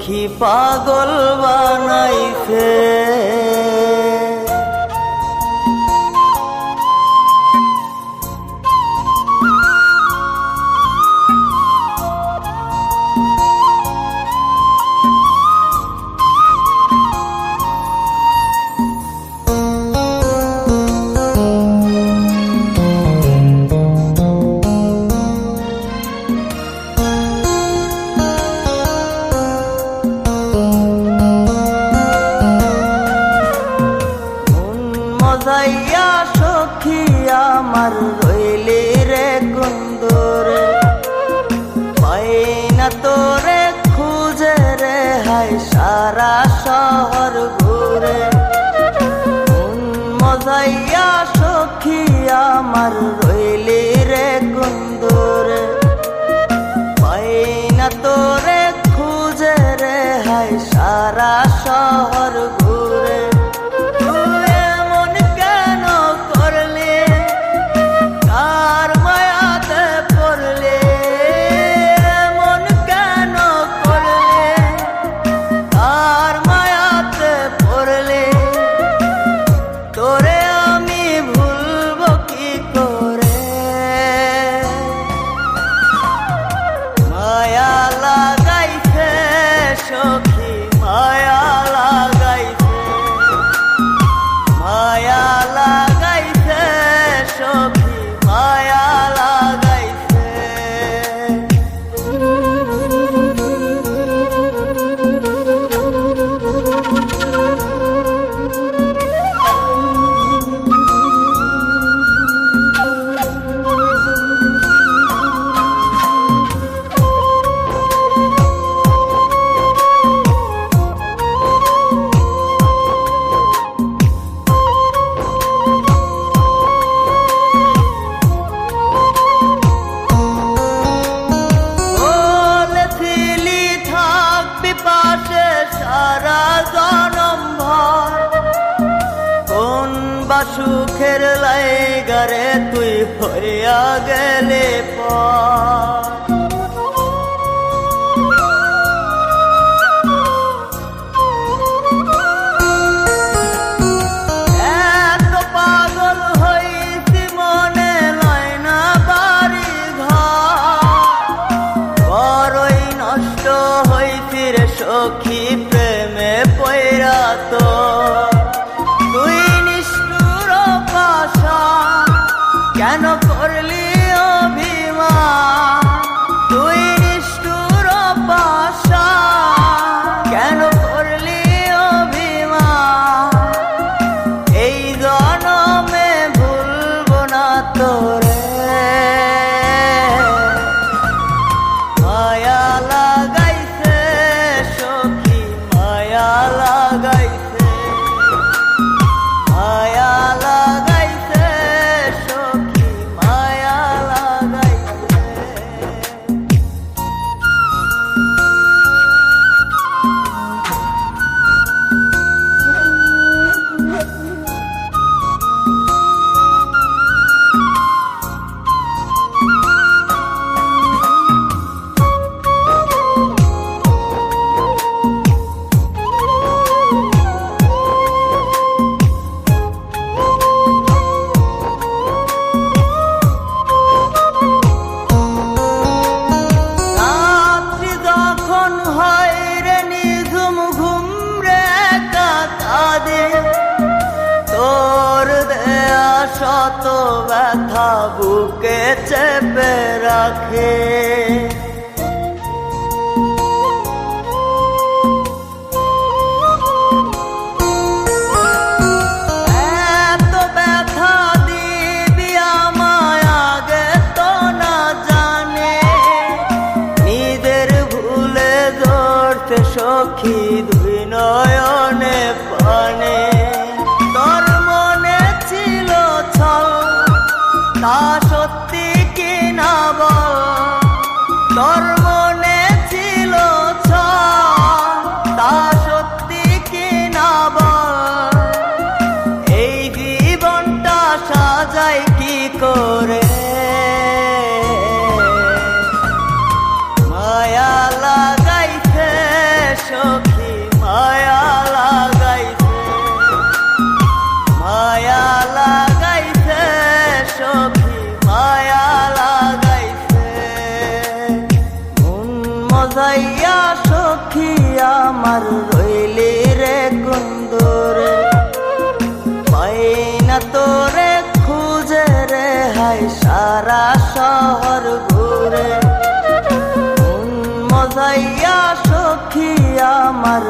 সখী পাগল বানাইছে। মজাইয়া সখী আমার রইলি রে কুন্দরে, পাই না তোরে খুঁজে রে হায় সারা শহর ঘুরে। মজাইয়া সখী আমার রইলি রে কুন্দরে, পাই না তোরে খুঁজে রে হায় সারা শহর ঘুরে। সখী মায়া লাগাইছে, মায়া লাগাইছে সখী মায়া লাগাইছে। সারা জনম ভর কোন বা সুখের লাইগারে তুই হরিয়া গেলে পর। এত পাগল হইছি মনে লয় না বাড়ি ঘর, বড়ই নষ্ট হইছি রে সখী প্রেমে পয়রা। তো তুই নিষ্ঠুর পাশান কেন করলি অভিমান, তুই নিষ্ঠুর পাশান কেন করলি অভিমান। এই জনমে ভুলব না তোরে, মায়া লাগাইছে সখী মায়া লাগাইছে, মায়া লাগাইছে সখী মায়া লাগাইছে। তোর দেয়া শত ব্যথা বুকে চেপে রাখে, এত ব্যথা দিবি আমায় আগে তো না জানে। নিজের ভুলে ধরতে সখী দুই নয়নে পানে। তোর মনে ছিল ছল তা সত্যি কি না বল, তোর মনে ছিল ছল তা সত্যি কি না বল। এই জীবনটা সাজাই কি করে, মায়া লাগাইছে আমার রইলি রে কুন্দরে, পাই না তোরে খুঁজে রে হাই সারা শহর ঘুরে, মন মজাইয়া সখী আমার